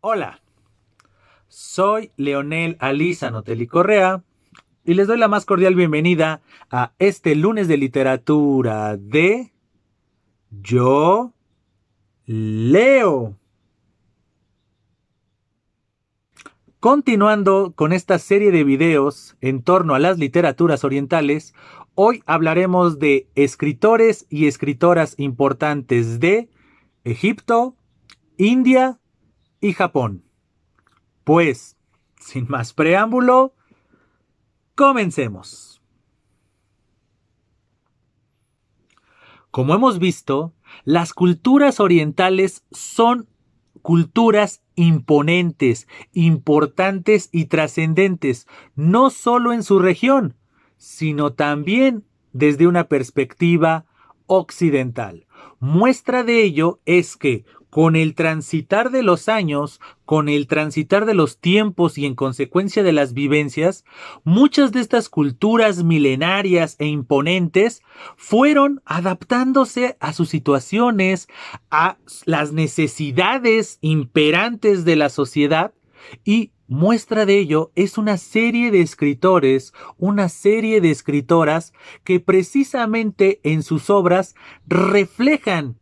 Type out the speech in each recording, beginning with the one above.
Hola, soy Leonel Alízano Teli Correa y les doy la más cordial bienvenida a este lunes de literatura de Yo Leo. Continuando con esta serie de videos en torno a las literaturas orientales, hoy hablaremos de escritores y escritoras importantes de Egipto, India y Japón. Pues, sin más preámbulo, comencemos. Como hemos visto, las culturas orientales son culturas imponentes, importantes y trascendentes, no solo en su región, sino también desde una perspectiva occidental. Muestra de ello es que con el transitar de los años, con el transitar de los tiempos y en consecuencia de las vivencias, muchas de estas culturas milenarias e imponentes fueron adaptándose a sus situaciones, a las necesidades imperantes de la sociedad y muestra de ello es una serie de escritores, una serie de escritoras que precisamente en sus obras reflejan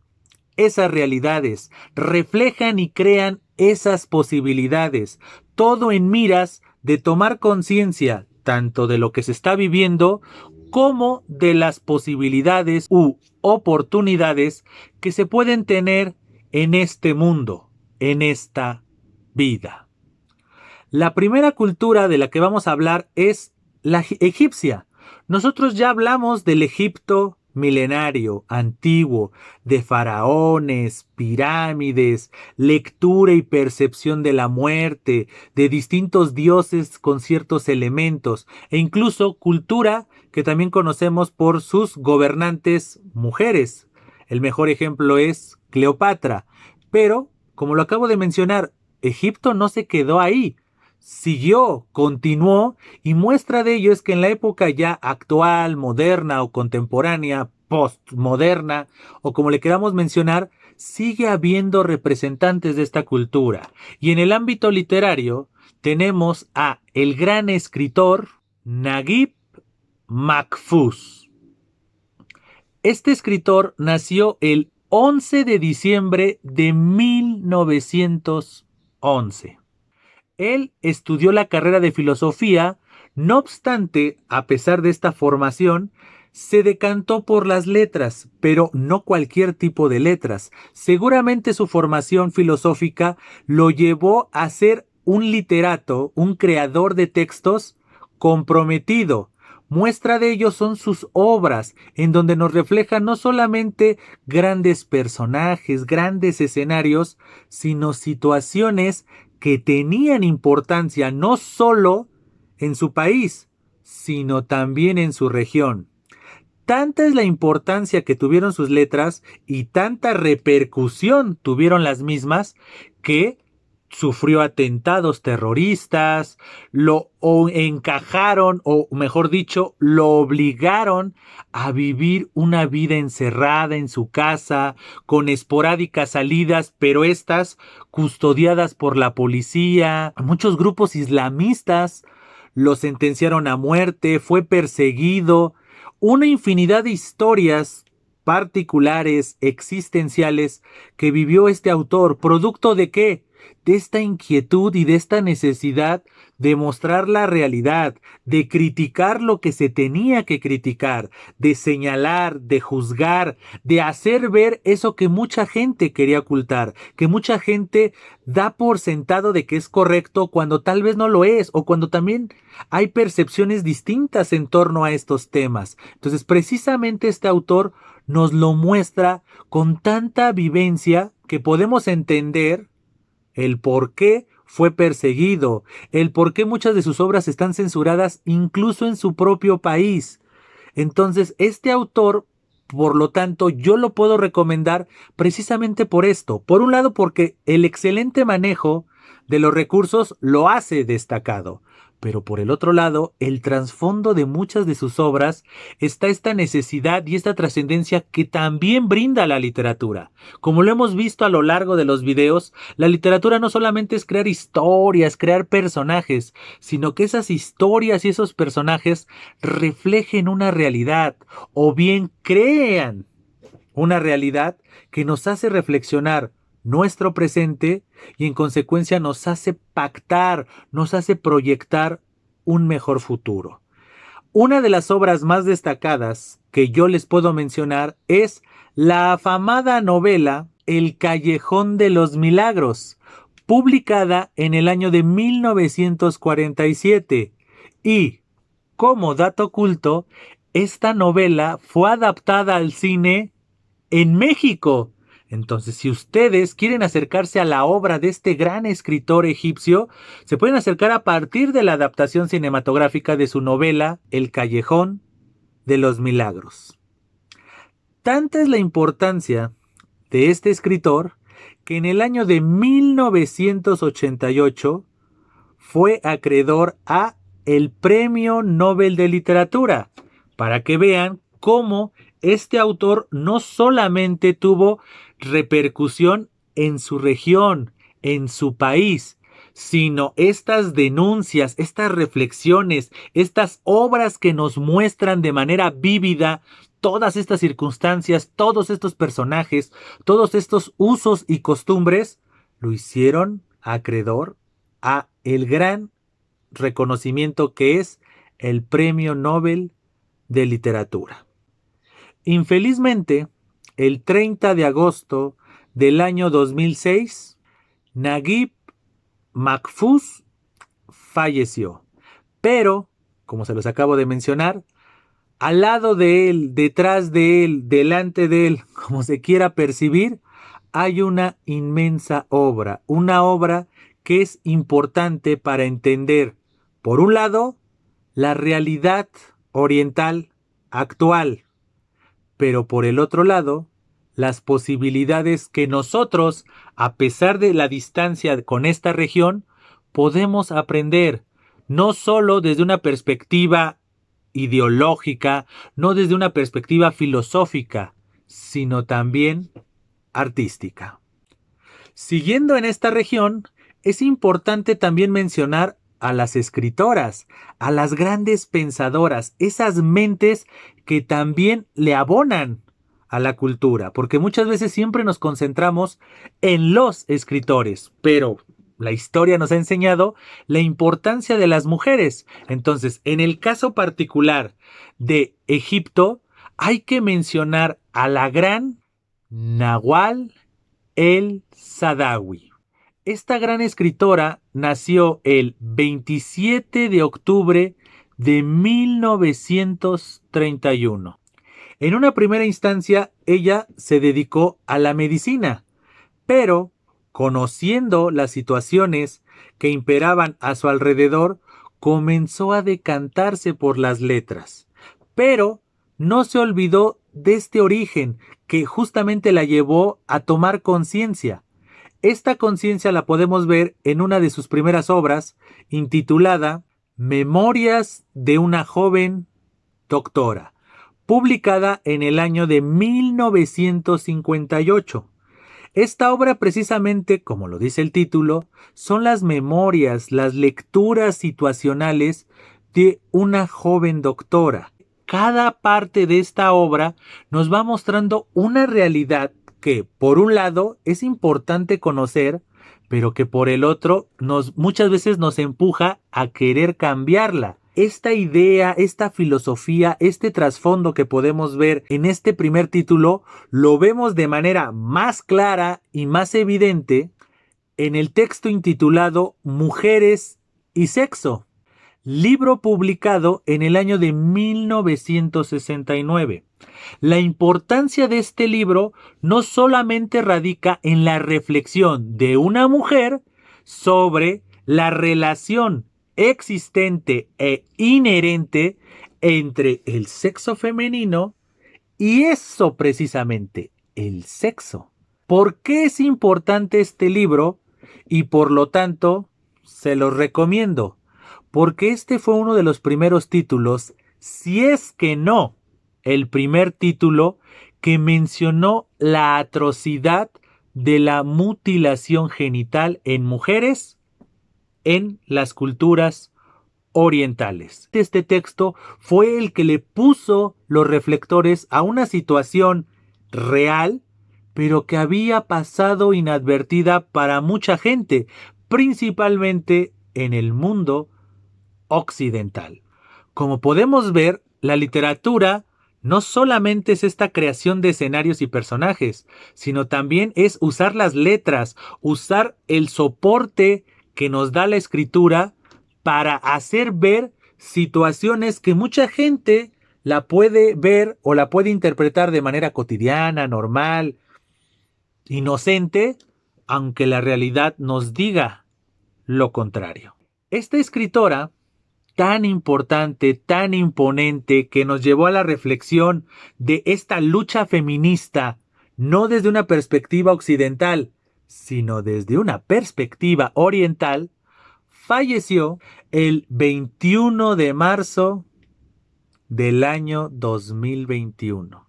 esas realidades, reflejan y crean esas posibilidades, todo en miras de tomar conciencia tanto de lo que se está viviendo como de las posibilidades u oportunidades que se pueden tener en este mundo, en esta vida. La primera cultura de la que vamos a hablar es la egipcia. Nosotros ya hablamos del Egipto milenario, antiguo, de faraones, pirámides, lectura y percepción de la muerte, de distintos dioses con ciertos elementos, e incluso cultura que también conocemos por sus gobernantes mujeres. El mejor ejemplo es Cleopatra. Pero, como lo acabo de mencionar, Egipto no se quedó ahí, siguió, continuó, y muestra de ello es que en la época ya actual, moderna o contemporánea, postmoderna, o como le queramos mencionar, sigue habiendo representantes de esta cultura. Y en el ámbito literario tenemos a el gran escritor Naguib Mahfouz. Este escritor nació el 11 de diciembre de 1911. Él estudió la carrera de filosofía, no obstante, a pesar de esta formación, se decantó por las letras, pero no cualquier tipo de letras. Seguramente su formación filosófica lo llevó a ser un literato, un creador de textos comprometido. Muestra de ello son sus obras, en donde nos reflejan no solamente grandes personajes, grandes escenarios, sino situaciones que tenían importancia no solo en su país, sino también en su región. Tanta es la importancia que tuvieron sus letras y tanta repercusión tuvieron las mismas que sufrió atentados terroristas, lo encajaron o mejor dicho, lo obligaron a vivir una vida encerrada en su casa, con esporádicas salidas, pero estas custodiadas por la policía. Muchos grupos islamistas lo sentenciaron a muerte, fue perseguido, una infinidad de historias particulares, existenciales, que vivió este autor, producto de qué? De esta inquietud y de esta necesidad de mostrar la realidad, de criticar lo que se tenía que criticar, de señalar, de juzgar, de hacer ver eso que mucha gente quería ocultar, que mucha gente da por sentado de que es correcto cuando tal vez no lo es, o cuando también hay percepciones distintas en torno a estos temas. Entonces, precisamente este autor nos lo muestra con tanta vivencia que podemos entender el por qué fue perseguido, el por qué muchas de sus obras están censuradas incluso en su propio país. Entonces, este autor, por lo tanto, yo lo puedo recomendar precisamente por esto. Por un lado, porque el excelente manejo de los recursos lo hace destacado. Pero por el otro lado, el trasfondo de muchas de sus obras está esta necesidad y esta trascendencia que también brinda la literatura. Como lo hemos visto a lo largo de los videos, la literatura no solamente es crear historias, crear personajes, sino que esas historias y esos personajes reflejen una realidad o bien crean una realidad que nos hace reflexionar nuestro presente y en consecuencia nos hace pactar, nos hace proyectar un mejor futuro. Una de las obras más destacadas que yo les puedo mencionar es la afamada novela El Callejón de los Milagros, publicada en el año de 1947. Y, como dato oculto, esta novela fue adaptada al cine en México. Entonces, si ustedes quieren acercarse a la obra de este gran escritor egipcio, se pueden acercar a partir de la adaptación cinematográfica de su novela El Callejón de los Milagros. Tanta es la importancia de este escritor que en el año de 1988 fue acreedor a el Premio Nobel de Literatura, para que vean cómo este autor no solamente tuvo repercusión en su región, en su país, sino estas denuncias, estas reflexiones, estas obras que nos muestran de manera vívida todas estas circunstancias, todos estos personajes, todos estos usos y costumbres, lo hicieron acreedor a el gran reconocimiento que es el Premio Nobel de Literatura. Infelizmente, el 30 de agosto del año 2006, Naguib Mahfouz falleció. Pero, como se los acabo de mencionar, al lado de él, detrás de él, delante de él, como se quiera percibir, hay una inmensa obra, una obra que es importante para entender, por un lado, la realidad oriental actual, pero por el otro lado, las posibilidades que nosotros, a pesar de la distancia con esta región, podemos aprender, no solo desde una perspectiva ideológica, no desde una perspectiva filosófica, sino también artística. Siguiendo en esta región, es importante también mencionar a las escritoras, a las grandes pensadoras, esas mentes que también le abonan a la cultura, porque muchas veces siempre nos concentramos en los escritores, pero la historia nos ha enseñado la importancia de las mujeres. Entonces, en el caso particular de Egipto, hay que mencionar a la gran Nawal el-Saadawi. Esta gran escritora nació el 27 de octubre de 1931. En una primera instancia, ella se dedicó a la medicina, pero conociendo las situaciones que imperaban a su alrededor, comenzó a decantarse por las letras. Pero no se olvidó de este origen que justamente la llevó a tomar conciencia. Esta conciencia la podemos ver en una de sus primeras obras, intitulada Memorias de una joven doctora, publicada en el año de 1958. Esta obra precisamente, como lo dice el título, son las memorias, las lecturas situacionales de una joven doctora. Cada parte de esta obra nos va mostrando una realidad que, por un lado, es importante conocer, pero que por el otro muchas veces nos empuja a querer cambiarla. Esta idea, esta filosofía, este trasfondo que podemos ver en este primer título, lo vemos de manera más clara y más evidente en el texto intitulado Mujeres y Sexo, libro publicado en el año de 1969. La importancia de este libro no solamente radica en la reflexión de una mujer sobre la relación existente e inherente entre el sexo femenino y eso precisamente, el sexo. ¿Por qué es importante este libro? Y por lo tanto, se los recomiendo. porque este fue uno de los primeros títulos, si es que no el primer título que mencionó la atrocidad de la mutilación genital en mujeres en las culturas orientales. Este texto fue el que le puso los reflectores a una situación real, pero que había pasado inadvertida para mucha gente, principalmente en el mundo occidental. Como podemos ver, la literatura no solamente es esta creación de escenarios y personajes, sino también es usar las letras, usar el soporte que nos da la escritura para hacer ver situaciones que mucha gente la puede ver o la puede interpretar de manera cotidiana, normal, inocente, aunque la realidad nos diga lo contrario. Esta escritora tan importante, tan imponente, que nos llevó a la reflexión de esta lucha feminista, no desde una perspectiva occidental, sino desde una perspectiva oriental, falleció el 21 de marzo del año 2021.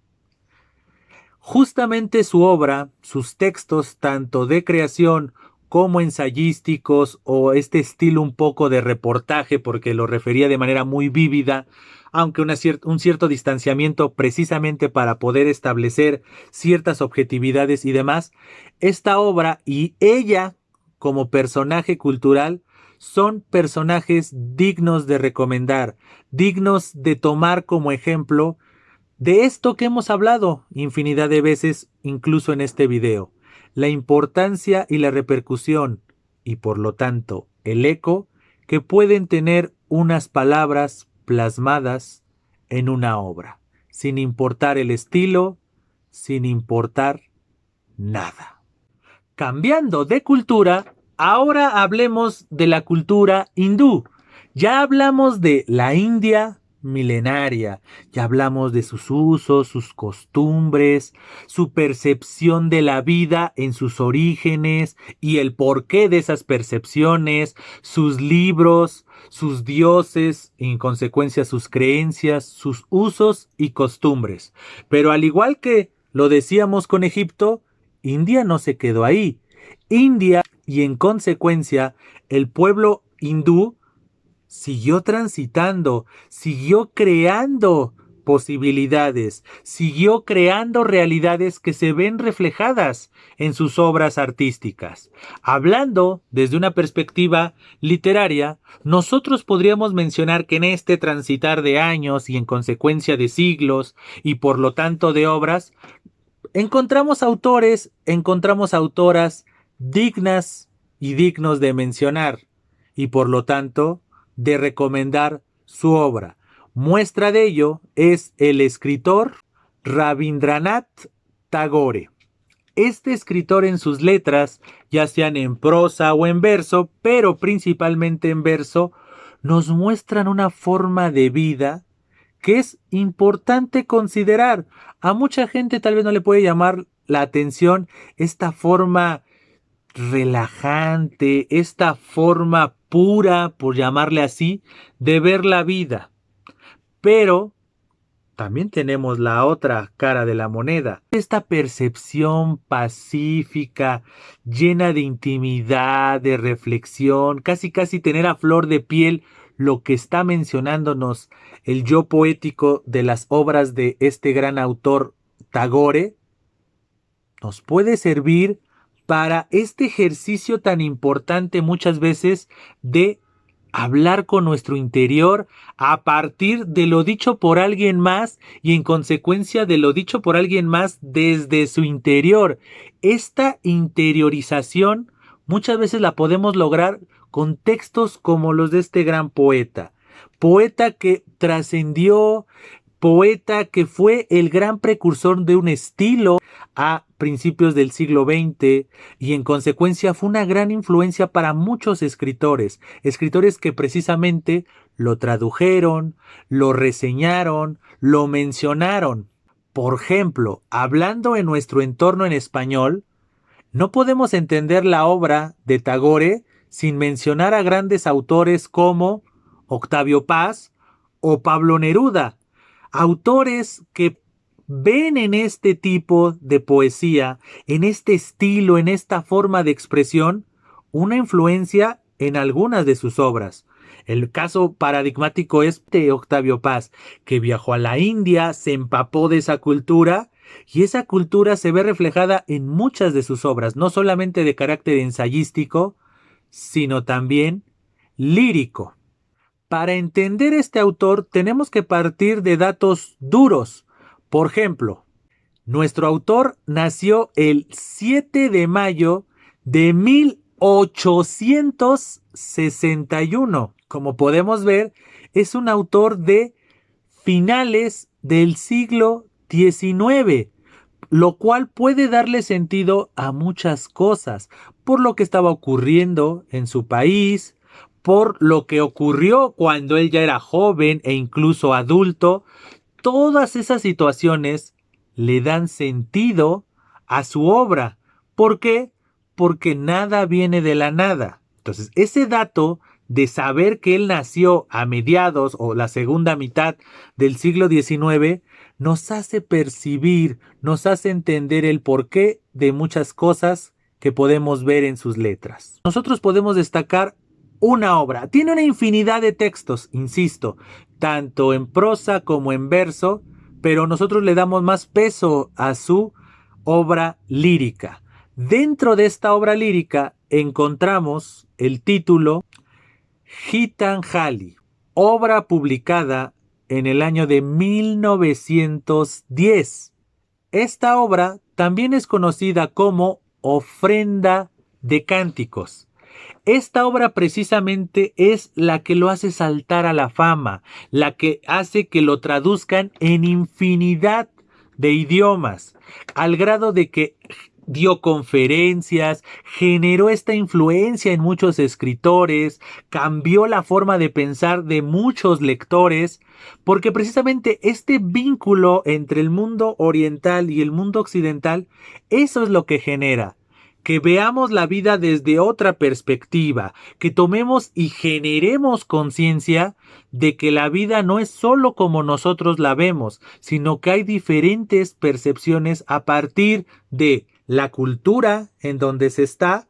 Justamente su obra, sus textos, tanto de creación como ensayísticos o este estilo un poco de reportaje, porque lo refería de manera muy vívida, aunque un cierto distanciamiento precisamente para poder establecer ciertas objetividades y demás, esta obra y ella como personaje cultural son personajes dignos de recomendar, dignos de tomar como ejemplo de esto que hemos hablado infinidad de veces, incluso en este video, la importancia y la repercusión, y por lo tanto el eco, que pueden tener unas palabras plasmadas en una obra, sin importar el estilo, sin importar nada. Cambiando de cultura, ahora hablemos de la cultura hindú. Ya hablamos de la India milenaria, ya hablamos de sus usos, sus costumbres, su percepción de la vida en sus orígenes y el porqué de esas percepciones, sus libros, sus dioses, en consecuencia sus creencias, sus usos y costumbres. Pero al igual que lo decíamos con Egipto, India no se quedó ahí. India y en consecuencia el pueblo hindú siguió transitando, siguió creando posibilidades, siguió creando realidades que se ven reflejadas en sus obras artísticas. Hablando desde una perspectiva literaria, nosotros podríamos mencionar que en este transitar de años y en consecuencia de siglos y por lo tanto de obras, encontramos autores, encontramos autoras dignas y dignos de mencionar y por lo tanto de recomendar su obra. Muestra de ello es el escritor Rabindranath Tagore. Este escritor en sus letras, ya sean en prosa o en verso, pero principalmente en verso, nos muestran una forma de vida que es importante considerar. A mucha gente tal vez no le puede llamar la atención esta forma relajante, esta forma pura, por llamarle así, de ver la vida. Pero también tenemos la otra cara de la moneda. Esta percepción pacífica, llena de intimidad, de reflexión, casi tener a flor de piel lo que está mencionándonos el yo poético de las obras de este gran autor Tagore, nos puede servir para este ejercicio tan importante muchas veces de hablar con nuestro interior a partir de lo dicho por alguien más y en consecuencia de lo dicho por alguien más desde su interior. Esta interiorización muchas veces la podemos lograr con textos como los de este gran poeta. Poeta que trascendió, poeta que fue el gran precursor de un estilo a principios del siglo XX y en consecuencia fue una gran influencia para muchos escritores, escritores que precisamente lo tradujeron, lo reseñaron, lo mencionaron. Por ejemplo, hablando en nuestro entorno en español, no podemos entender la obra de Tagore sin mencionar a grandes autores como Octavio Paz o Pablo Neruda, autores que ven en este tipo de poesía, en este estilo, en esta forma de expresión, una influencia en algunas de sus obras. El caso paradigmático es de Octavio Paz, que viajó a la India, se empapó de esa cultura y esa cultura se ve reflejada en muchas de sus obras, no solamente de carácter ensayístico, sino también lírico. Para entender este autor tenemos que partir de datos duros. Por ejemplo, nuestro autor nació el 7 de mayo de 1861. Como podemos ver, es un autor de finales del siglo XIX, lo cual puede darle sentido a muchas cosas, por lo que estaba ocurriendo en su país, por lo que ocurrió cuando él ya era joven e incluso adulto. Todas esas situaciones le dan sentido a su obra. ¿Por qué? Porque nada viene de la nada. Entonces, ese dato de saber que él nació a mediados o la segunda mitad del siglo XIX nos hace percibir, nos hace entender el porqué de muchas cosas que podemos ver en sus letras. Nosotros podemos destacar una obra. Tiene una infinidad de textos, insisto, tanto en prosa como en verso, pero nosotros le damos más peso a su obra lírica. Dentro de esta obra lírica encontramos el título Gitanjali, obra publicada en el año de 1910. Esta obra también es conocida como Ofrenda de Cánticos. Esta obra precisamente es la que lo hace saltar a la fama, la que hace que lo traduzcan en infinidad de idiomas, al grado de que dio conferencias, generó esta influencia en muchos escritores, cambió la forma de pensar de muchos lectores, porque precisamente este vínculo entre el mundo oriental y el mundo occidental, eso es lo que genera. Que veamos la vida desde otra perspectiva, que tomemos y generemos conciencia de que la vida no es solo como nosotros la vemos, sino que hay diferentes percepciones a partir de la cultura en donde se está,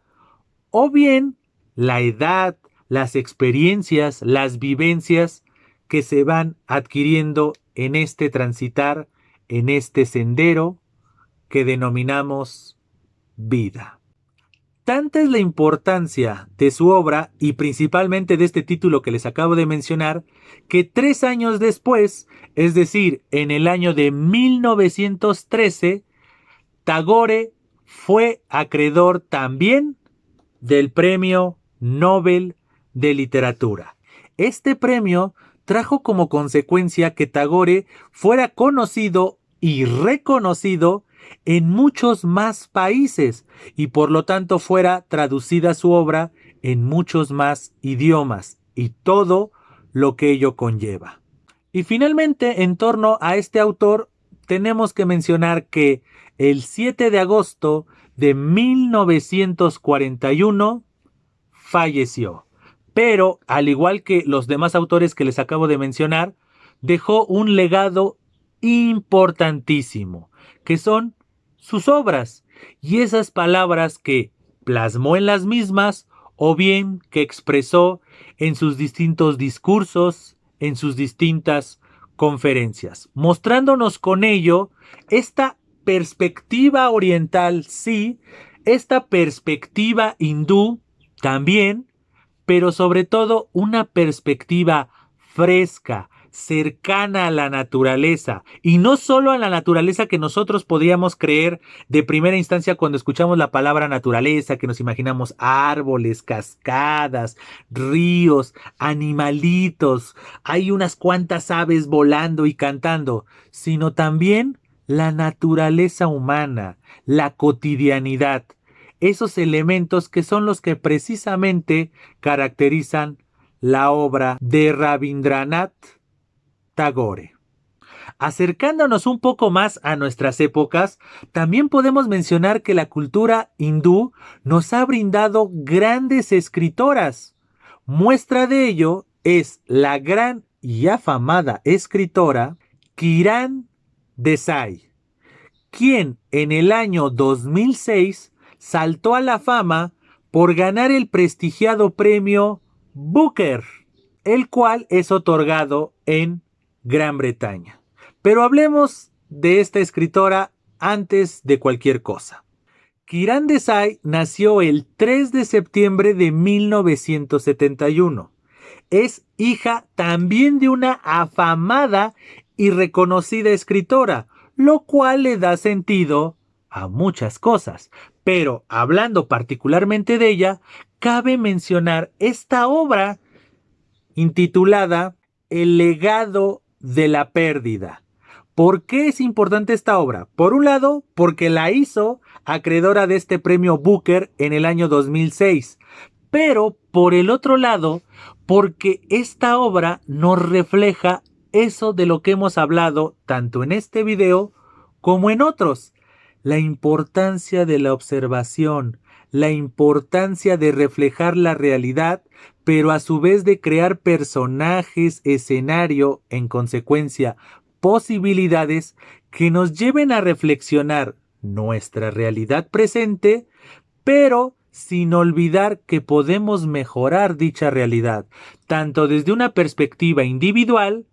o bien la edad, las experiencias, las vivencias que se van adquiriendo en este transitar, en este sendero que denominamos vida. Tanta es la importancia de su obra y principalmente de este título que les acabo de mencionar, que 3 años después, es decir, en el año de 1913, Tagore fue acreedor también del Premio Nobel de Literatura. Este premio trajo como consecuencia que Tagore fuera conocido y reconocido en muchos más países y por lo tanto fuera traducida su obra en muchos más idiomas y todo lo que ello conlleva. Y finalmente, en torno a este autor, tenemos que mencionar que el 7 de agosto de 1941 falleció. Pero, al igual que los demás autores que les acabo de mencionar, dejó un legado importantísimo, que son sus obras y esas palabras que plasmó en las mismas o bien que expresó en sus distintos discursos, en sus distintas conferencias, mostrándonos con ello esta perspectiva oriental, sí, esta perspectiva hindú también, pero sobre todo una perspectiva fresca, cercana a la naturaleza, y no solo a la naturaleza que nosotros podríamos creer de primera instancia cuando escuchamos la palabra naturaleza, que nos imaginamos árboles, cascadas, ríos, animalitos, hay unas cuantas aves volando y cantando, sino también la naturaleza humana, la cotidianidad, esos elementos que son los que precisamente caracterizan la obra de Rabindranath Tagore. Acercándonos un poco más a nuestras épocas, también podemos mencionar que la cultura hindú nos ha brindado grandes escritoras. Muestra de ello es la gran y afamada escritora Kiran Desai, quien en el año 2006 saltó a la fama por ganar el prestigiado premio Booker, el cual es otorgado en Gran Bretaña. Pero hablemos de esta escritora antes de cualquier cosa. Kiran Desai nació el 3 de septiembre de 1971. Es hija también de una afamada y reconocida escritora, lo cual le da sentido a muchas cosas. Pero hablando particularmente de ella, cabe mencionar esta obra intitulada El legado de la pérdida. ¿Por qué es importante esta obra? Por un lado, porque la hizo acreedora de este premio Booker en el año 2006. Pero por el otro lado, porque esta obra nos refleja eso de lo que hemos hablado tanto en este video como en otros. La importancia de la observación, la importancia de reflejar la realidad, pero a su vez de crear personajes, escenario, en consecuencia, posibilidades que nos lleven a reflexionar nuestra realidad presente, pero sin olvidar que podemos mejorar dicha realidad, tanto desde una perspectiva individual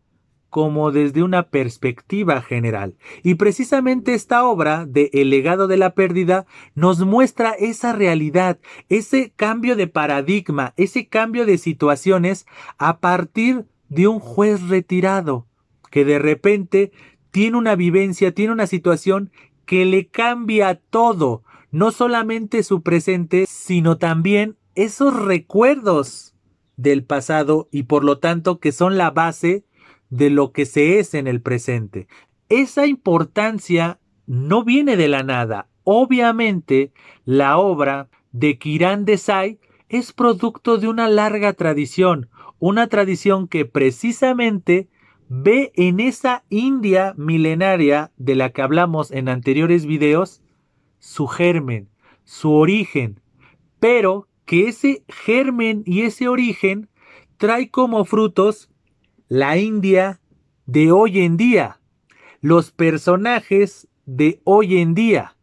como desde una perspectiva general. Y precisamente esta obra de El legado de la pérdida nos muestra esa realidad, ese cambio de paradigma, ese cambio de situaciones a partir de un juez retirado, que de repente tiene una vivencia, tiene una situación que le cambia todo, no solamente su presente, sino también esos recuerdos del pasado y por lo tanto que son la base de lo que se es en el presente. Esa importancia no viene de la nada. Obviamente, la obra de Kiran Desai es producto de una larga tradición, una tradición que precisamente ve en esa India milenaria de la que hablamos en anteriores videos su germen, su origen, pero que ese germen y ese origen trae como frutos la India de hoy en día, los personajes de hoy en día.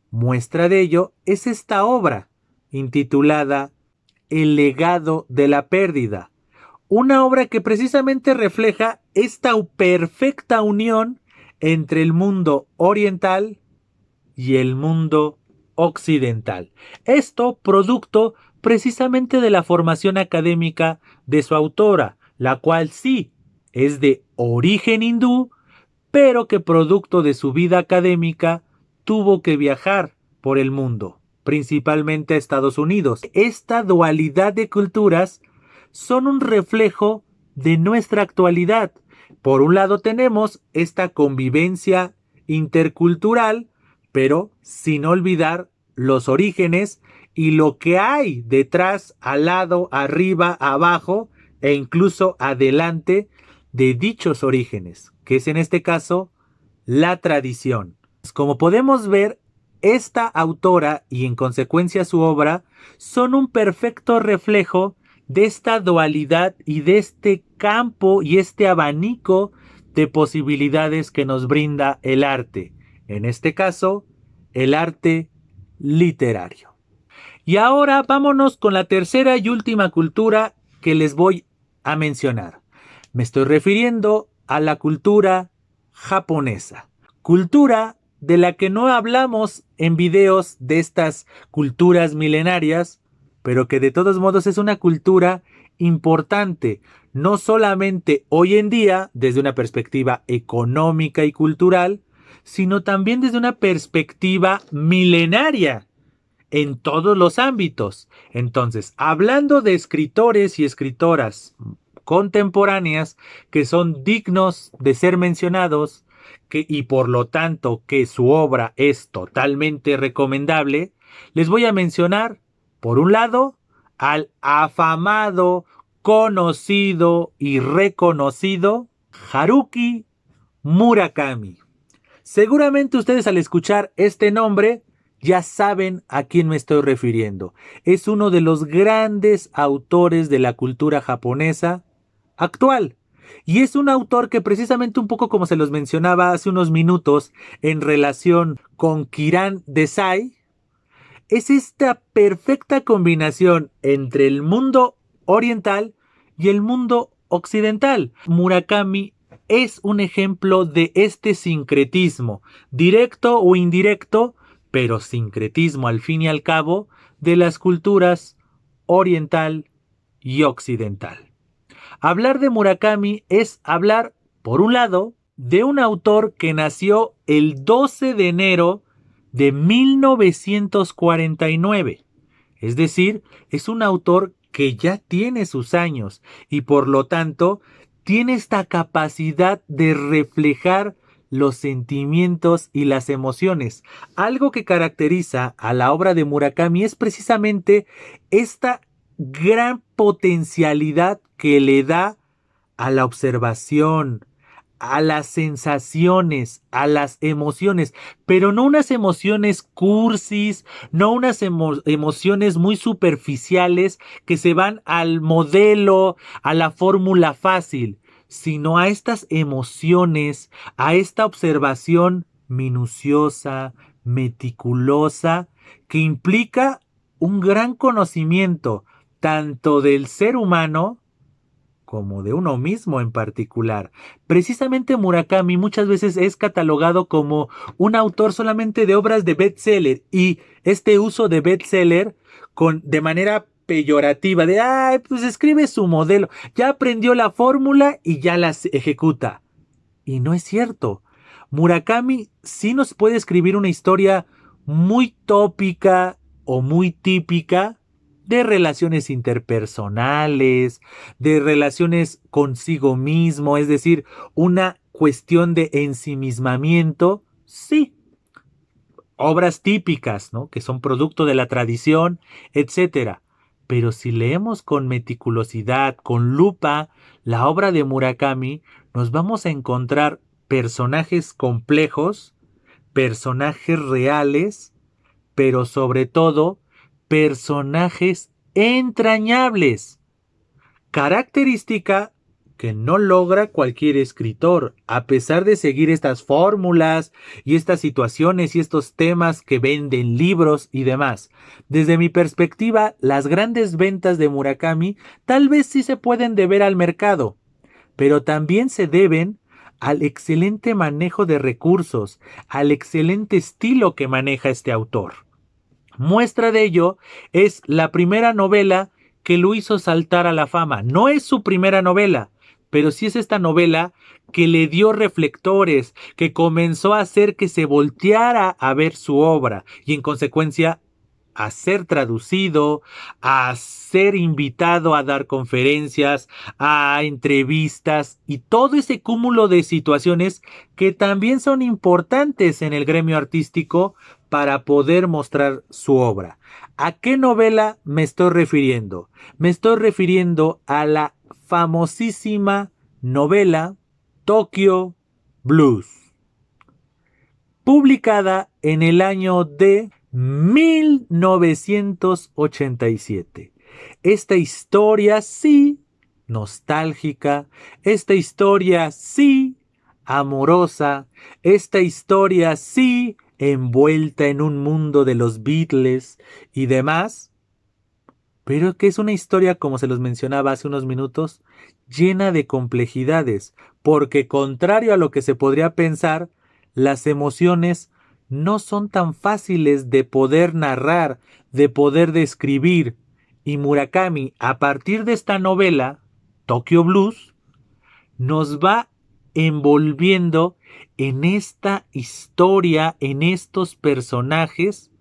Muestra de ello es esta obra intitulada El legado de la pérdida, una obra que precisamente refleja esta perfecta unión entre el mundo oriental y el mundo occidental. Esto producto precisamente de la formación académica de su autora, la cual sí es de origen hindú, pero que producto de su vida académica tuvo que viajar por el mundo, principalmente a Estados Unidos. Esta dualidad de culturas son un reflejo de nuestra actualidad. Por un lado tenemos esta convivencia intercultural, pero sin olvidar los orígenes y lo que hay detrás, al lado, arriba, abajo e incluso adelante de dichos orígenes, que es en este caso la tradición. Como podemos ver, esta autora y en consecuencia su obra son un perfecto reflejo de esta dualidad y de este campo y este abanico de posibilidades que nos brinda el arte, en este caso, el arte literario. Y ahora vámonos con la tercera y última cultura que les voy a mencionar. Me estoy refiriendo a la cultura japonesa. Cultura de la que no hablamos en videos de estas culturas milenarias, pero que de todos modos es una cultura importante, no solamente hoy en día desde una perspectiva económica y cultural, sino también desde una perspectiva milenaria en todos los ámbitos. Entonces, hablando de escritores y escritoras contemporáneas que son dignos de ser mencionados y por lo tanto que su obra es totalmente recomendable, les voy a mencionar, por un lado, al afamado, conocido y reconocido Haruki Murakami. Seguramente ustedes al escuchar este nombre ya saben a quién me estoy refiriendo. Es uno de los grandes autores de la cultura japonesa, actual. Y es un autor que precisamente un poco como se los mencionaba hace unos minutos en relación con Kiran Desai, es esta perfecta combinación entre el mundo oriental y el mundo occidental. Murakami es un ejemplo de este sincretismo, directo o indirecto, pero sincretismo al fin y al cabo, de las culturas oriental y occidental. Hablar de Murakami es hablar, por un lado, de un autor que nació el 12 de enero de 1949. Es decir, es un autor que ya tiene sus años y por lo tanto tiene esta capacidad de reflejar los sentimientos y las emociones. Algo que caracteriza a la obra de Murakami es precisamente esta gran potencialidad que le da a la observación, a las sensaciones, a las emociones, pero no unas emociones cursis, no unas emociones muy superficiales que se van al modelo, a la fórmula fácil, sino a estas emociones, a esta observación minuciosa, meticulosa, que implica un gran conocimiento tanto del ser humano como de uno mismo en particular. Precisamente Murakami muchas veces es catalogado como un autor solamente de obras de bestseller, y este uso de bestseller de manera peyorativa de, ay, pues escribe su modelo, ya aprendió la fórmula y ya la ejecuta. Y no es cierto. Murakami sí nos puede escribir una historia muy tópica o muy típica de relaciones interpersonales, de relaciones consigo mismo, es decir, una cuestión de ensimismamiento, sí. Obras típicas, ¿no? Que son producto de la tradición, etcétera. Pero si leemos con meticulosidad, con lupa, la obra de Murakami, nos vamos a encontrar personajes complejos, personajes reales, pero sobre todo personajes entrañables, característica que no logra cualquier escritor, a pesar de seguir estas fórmulas y estas situaciones y estos temas que venden libros y demás. Desde mi perspectiva, las grandes ventas de Murakami tal vez sí se pueden deber al mercado, pero también se deben al excelente manejo de recursos, al excelente estilo que maneja este autor. Muestra de ello es la primera novela que lo hizo saltar a la fama. No es su primera novela, pero sí es esta novela que le dio reflectores, que comenzó a hacer que se volteara a ver su obra y en consecuencia a ser traducido, a ser invitado a dar conferencias, a entrevistas y todo ese cúmulo de situaciones que también son importantes en el gremio artístico para poder mostrar su obra. ¿A qué novela me estoy refiriendo? Me estoy refiriendo a la famosísima novela Tokyo Blues, publicada en el año de 1987. Esta historia sí nostálgica, esta historia sí amorosa, esta historia sí envuelta en un mundo de los Beatles y demás, pero que es una historia, como se los mencionaba hace unos minutos, llena de complejidades, porque contrario a lo que se podría pensar, las emociones no son tan fáciles de poder narrar, de poder describir, y Murakami, a partir de esta novela, Tokyo Blues, nos va envolviendo en esta historia, en estos personajes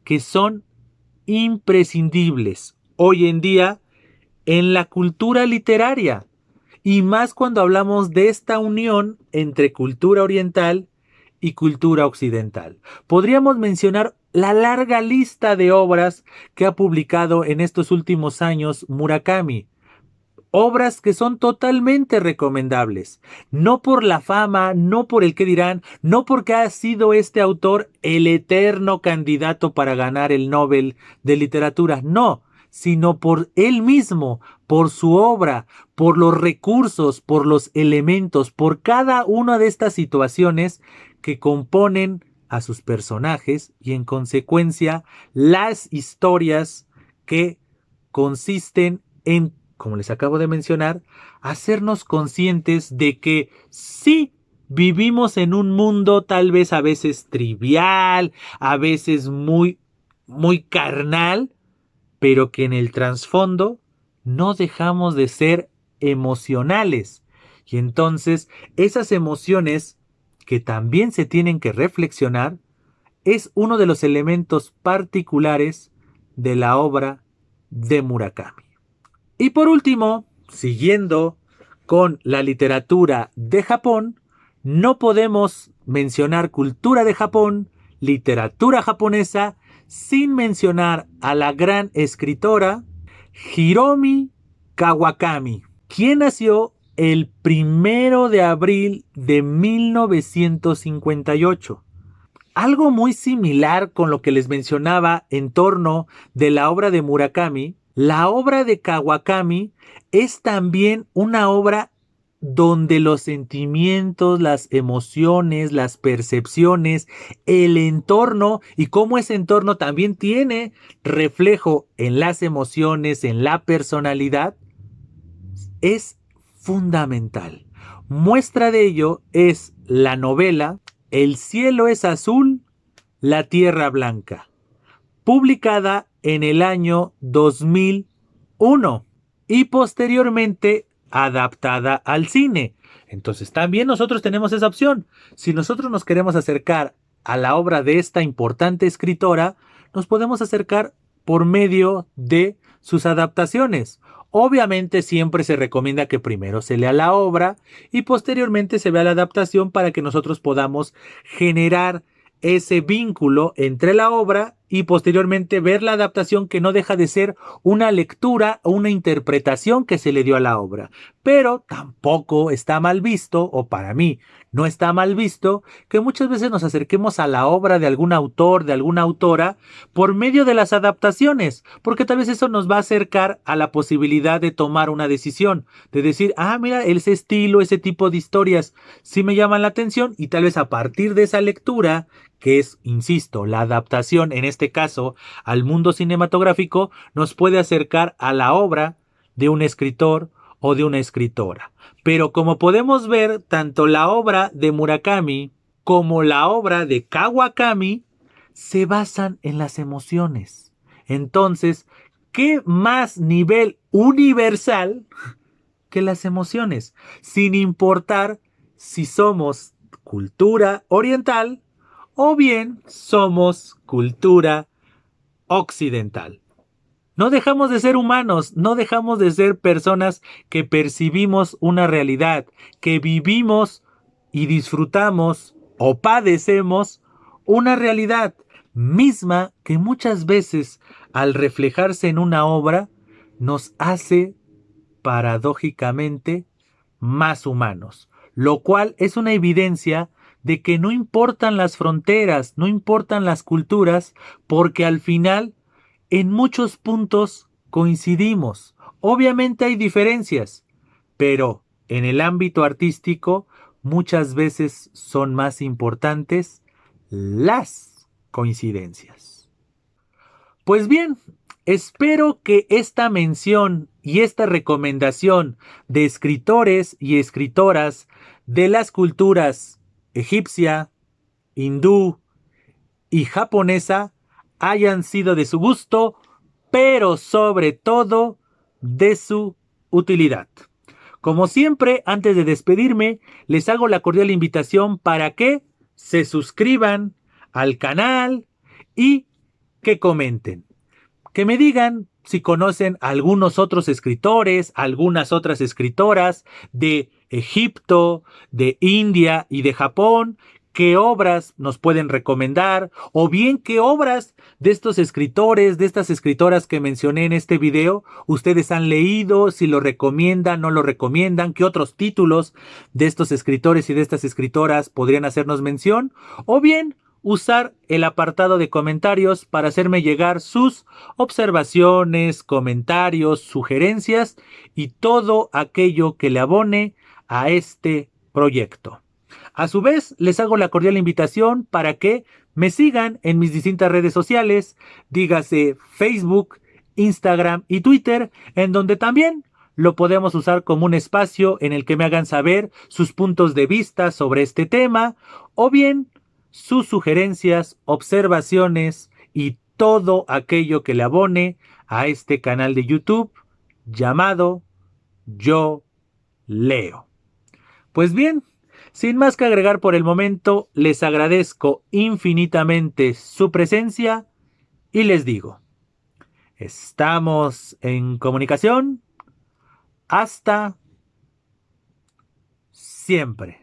que son imprescindibles hoy en día en la cultura literaria, y más cuando hablamos de esta unión entre cultura oriental y cultura occidental. Podríamos mencionar la larga lista de obras que ha publicado en estos últimos años Murakami. Obras que son totalmente recomendables, no por la fama, no por el qué dirán, no porque ha sido este autor el eterno candidato para ganar el Nobel de Literatura, no, sino por él mismo, por su obra, por los recursos, por los elementos, por cada una de estas situaciones que componen a sus personajes y en consecuencia las historias que consisten en, como les acabo de mencionar, hacernos conscientes de que sí vivimos en un mundo tal vez a veces trivial, a veces muy carnal, pero que en el trasfondo no dejamos de ser emocionales. Y entonces esas emociones que también se tienen que reflexionar es uno de los elementos particulares de la obra de Murakami. Y por último, siguiendo con la literatura de Japón, no podemos mencionar cultura de Japón, literatura japonesa, sin mencionar a la gran escritora Hiromi Kawakami, quien nació el 1 de abril de 1958. Algo muy similar con lo que les mencionaba en torno de la obra de Murakami, la obra de Kawakami es también una obra donde los sentimientos, las emociones, las percepciones, el entorno y cómo ese entorno también tiene reflejo en las emociones, en la personalidad, es fundamental. Muestra de ello es la novela El cielo es azul, la tierra blanca, publicada en el año 2001 y posteriormente adaptada al cine. Entonces también nosotros tenemos esa opción. Si nosotros nos queremos acercar a la obra de esta importante escritora, nos podemos acercar por medio de sus adaptaciones. Obviamente siempre se recomienda que primero se lea la obra y posteriormente se vea la adaptación para que nosotros podamos generar ese vínculo entre la obra y posteriormente ver la adaptación, que no deja de ser una lectura o una interpretación que se le dio a la obra. Pero tampoco está mal visto, o para mí no está mal visto, que muchas veces nos acerquemos a la obra de algún autor, de alguna autora, por medio de las adaptaciones, porque tal vez eso nos va a acercar a la posibilidad de tomar una decisión, de decir, mira, ese estilo, ese tipo de historias sí me llaman la atención, y tal vez a partir de esa lectura, que es, insisto, la adaptación, en este caso, al mundo cinematográfico, nos puede acercar a la obra de un escritor o de una escritora. Pero como podemos ver, tanto la obra de Murakami como la obra de Kawakami se basan en las emociones. Entonces, ¿qué más nivel universal que las emociones? Sin importar si somos cultura oriental o bien somos cultura occidental. No dejamos de ser humanos, no dejamos de ser personas que percibimos una realidad, que vivimos y disfrutamos o padecemos una realidad misma que muchas veces al reflejarse en una obra nos hace paradójicamente más humanos, lo cual es una evidencia de que no importan las fronteras, no importan las culturas, porque al final en muchos puntos coincidimos. Obviamente hay diferencias, pero en el ámbito artístico muchas veces son más importantes las coincidencias. Pues bien, espero que esta mención y esta recomendación de escritores y escritoras de las culturas egipcia, hindú y japonesa hayan sido de su gusto, pero sobre todo de su utilidad. Como siempre, antes de despedirme, les hago la cordial invitación para que se suscriban al canal y que comenten. Que me digan si conocen algunos otros escritores, algunas otras escritoras de Egipto, de India y de Japón, qué obras nos pueden recomendar, o bien qué obras de estos escritores, de estas escritoras que mencioné en este video, ustedes han leído, si lo recomiendan, no lo recomiendan, qué otros títulos de estos escritores y de estas escritoras podrían hacernos mención, o bien usar el apartado de comentarios para hacerme llegar sus observaciones, comentarios, sugerencias y todo aquello que le abone a este proyecto. A su vez, les hago la cordial invitación para que me sigan en mis distintas redes sociales, dígase Facebook, Instagram y Twitter, en donde también lo podemos usar como un espacio en el que me hagan saber sus puntos de vista sobre este tema o bien sus sugerencias, observaciones y todo aquello que le abone a este canal de YouTube llamado Yo Leo. Pues bien, sin más que agregar por el momento, les agradezco infinitamente su presencia y les digo, estamos en comunicación. Hasta siempre.